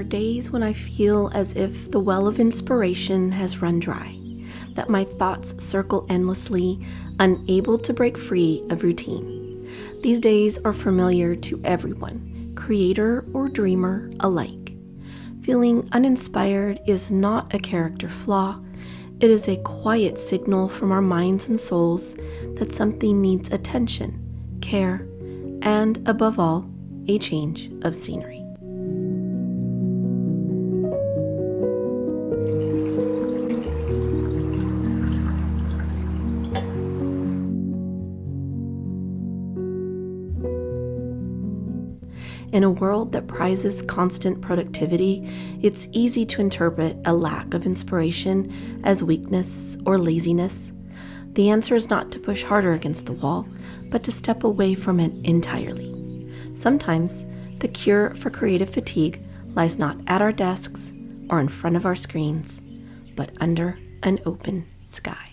days when I feel as if the well of inspiration has run dry, that my thoughts circle endlessly, unable to break free of routine. These days are familiar to everyone, creator or dreamer alike. Feeling uninspired is not a character flaw. It is a quiet signal from our minds and souls that something needs attention, care, and above all, a change of scenery. In a world that prizes constant productivity, it's easy to interpret a lack of inspiration as weakness or laziness. The answer is not to push harder against the wall, but to step away from it entirely. Sometimes, the cure for creative fatigue lies not at our desks or in front of our screens, but under an open sky.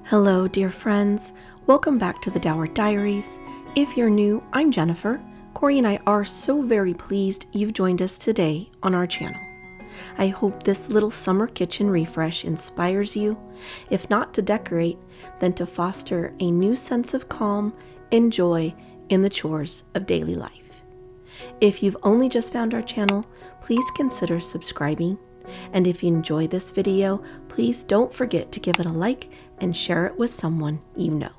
Hello, dear friends. Welcome back to the Dower Diaries. If you're new, I'm Jennifer. Corey and I are so very pleased you've joined us today on our channel. I hope this little summer kitchen refresh inspires you, if not to decorate, then to foster a new sense of calm and joy in the chores of daily life. If you've only just found our channel, please consider subscribing. And if you enjoy this video, please don't forget to give it a like and share it with someone you know.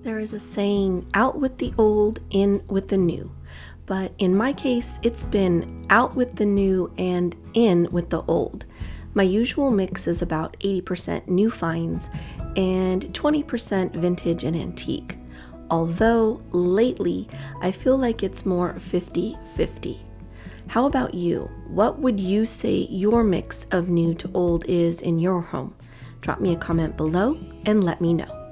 There is a saying, out with the old, in with the new. But in my case, it's been out with the new and in with the old. My usual mix is about 80% new finds and 20% vintage and antique. Although lately, I feel like it's more 50-50. How about you? What would you say your mix of new to old is in your home? Drop me a comment below and let me know.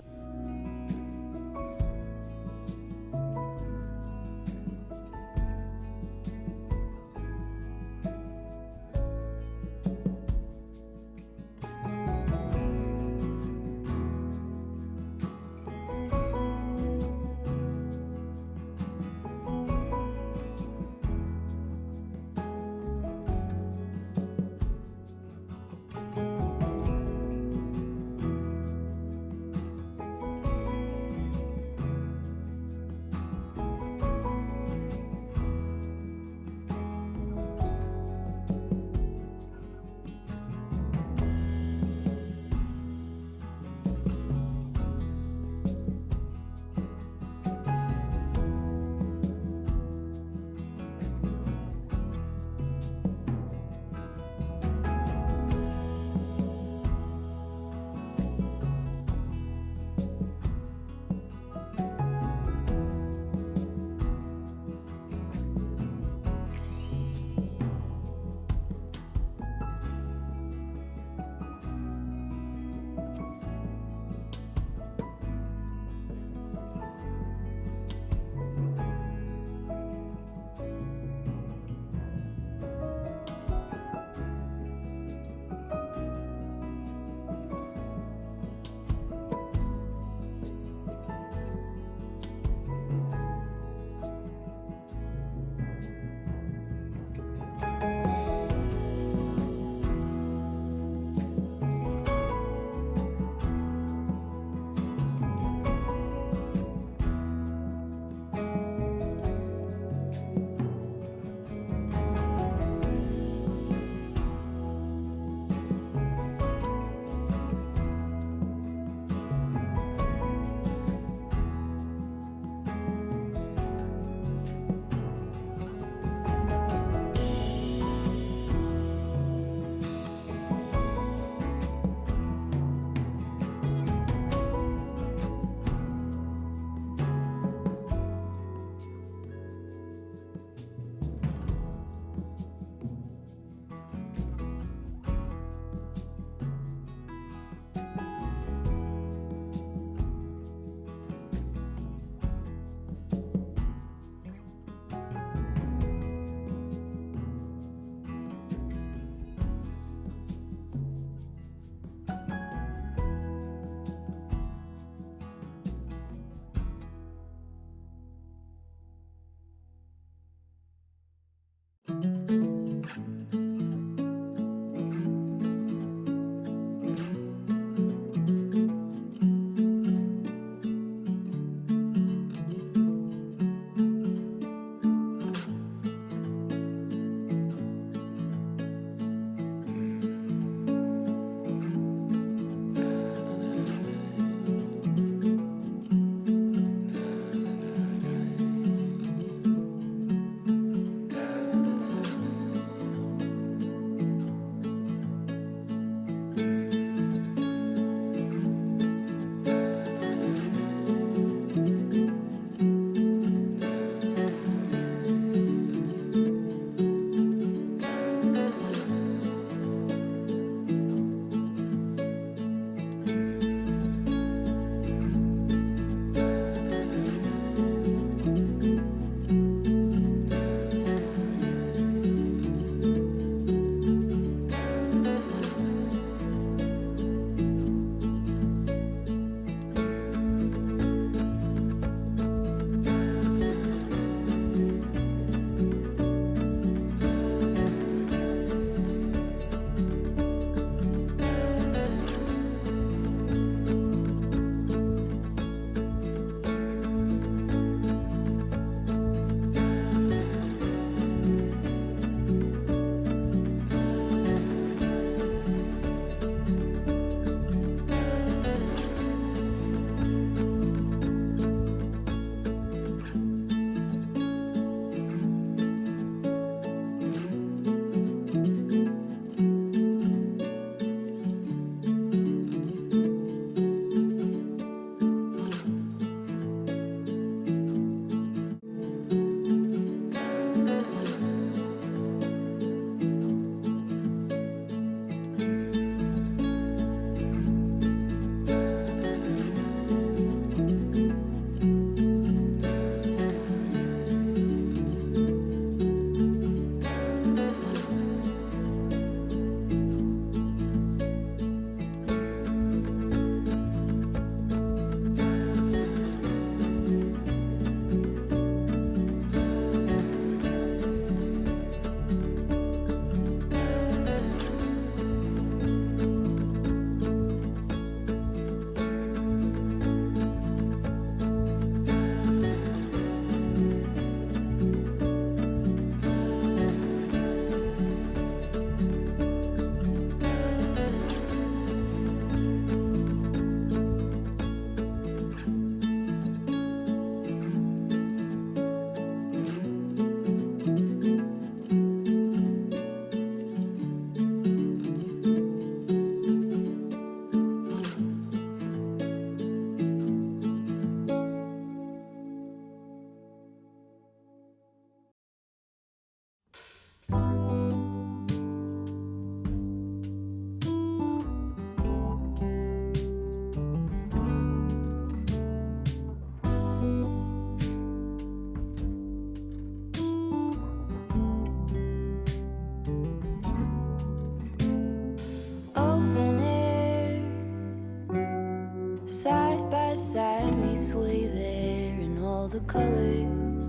the colors.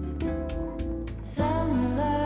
Summer love.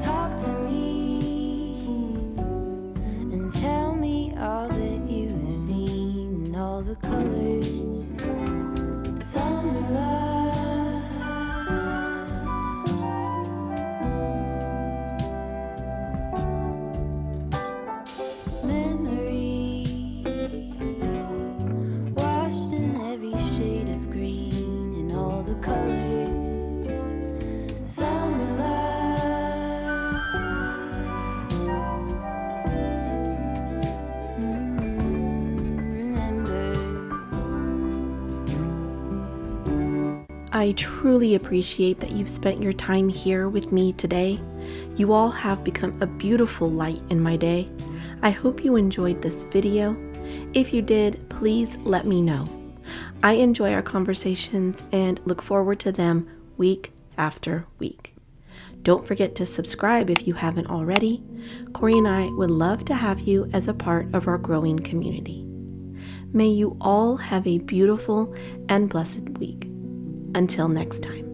Talk to me and tell me all that you've seen, all the colors. Summer love. Memories washed in every shade of green and all the colors. Summer love. Remember. I truly appreciate that you've spent your time here with me today. You all have become a beautiful light in my day. I hope you enjoyed this video. If you did, please let me know. I enjoy our conversations and look forward to them week after week. Don't forget to subscribe if you haven't already. Corey and I would love to have you as a part of our growing community. May you all have a beautiful and blessed week. Until next time.